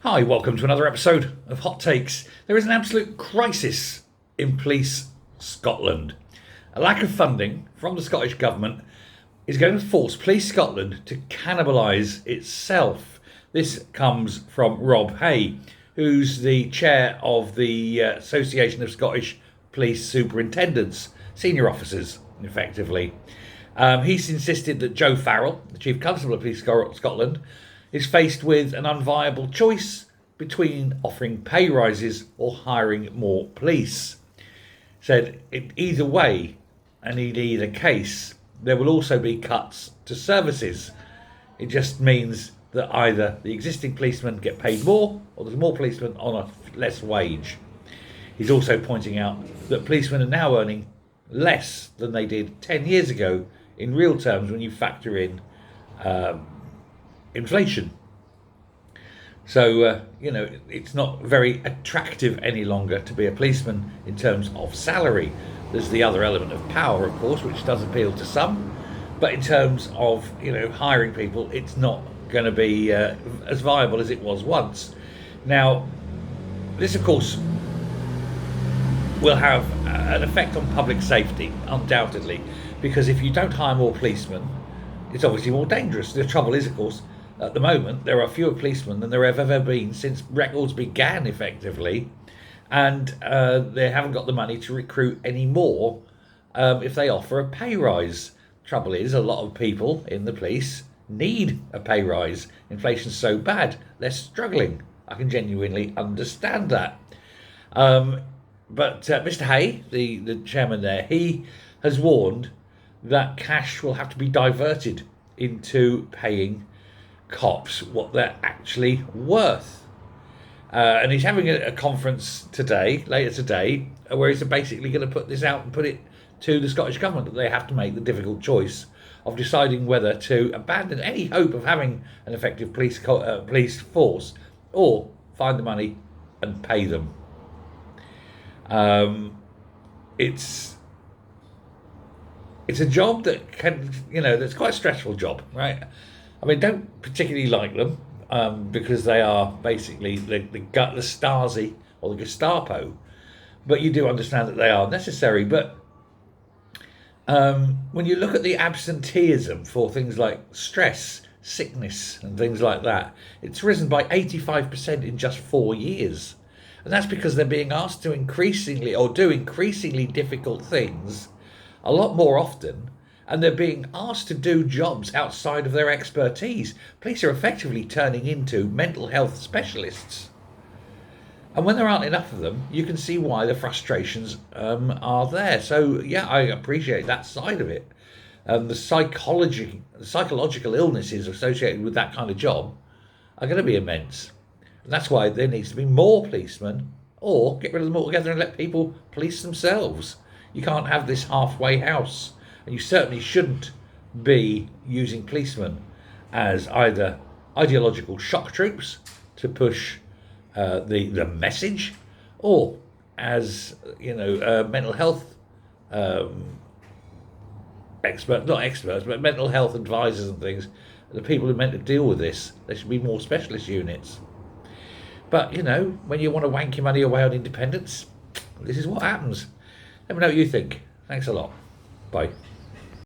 Hi, welcome to another episode of Hot Takes. There is an absolute crisis in Police Scotland. A lack of funding from the Scottish Government is going to force Police Scotland to cannibalise itself. This comes from Rob Hay, who's the chair of the Association of Scottish Police Superintendents, senior officers, effectively. He's insisted that Joe Farrell, the Chief Constable of Police Scotland, is faced with an unviable choice between offering pay rises or hiring more police. Said either way and in either case, there will also be cuts to services. It just means that either the existing policemen get paid more or there's more policemen on a less wage. He's also pointing out that policemen are now earning less than they did 10 years ago in real terms when you factor in inflation. So, it's not very attractive any longer to be a policeman in terms of salary. There's the other element of power, of course, which does appeal to some. But in terms of, hiring people, it's not going to be as viable as it was once. Now, this, of course, will have an effect on public safety, undoubtedly, because if you don't hire more policemen, it's obviously more dangerous. The trouble is, of course, at the moment, there are fewer policemen than there have ever been since records began, effectively, and they haven't got the money to recruit any more if they offer a pay rise. Trouble is, a lot of people in the police need a pay rise. Inflation's so bad, they're struggling. I can genuinely understand that. But Mr. Hay, the chairman there, he has warned that cash will have to be diverted into paying cops what they're actually worth. And he's having a conference later today, where he's basically going to put this out and put it to the Scottish Government that they have to make the difficult choice of deciding whether to abandon any hope of having an effective police force or find the money and pay them. It's a job that that's quite a stressful job, right? I mean, don't particularly like them because they are basically the Stasi or the Gestapo, but you do understand that they are necessary. But when you look at the absenteeism for things like stress, sickness and things like that, it's risen by 85% in just 4 years. And that's because they're being asked to do increasingly difficult things a lot more often, and they're being asked to do jobs outside of their expertise. Police are effectively turning into mental health specialists. And when there aren't enough of them, you can see why the frustrations are there. So, yeah, I appreciate that side of it. The psychological illnesses associated with that kind of job are going to be immense. And that's why there needs to be more policemen, or get rid of them altogether and let people police themselves. You can't have this halfway house. And you certainly shouldn't be using policemen as either ideological shock troops to push the message, or as mental health mental health advisors and things. The people who are meant to deal with this, there should be more specialist units. But when you want to wank your money away on independence, this is what happens. Let me know what you think. Thanks a lot. Bye.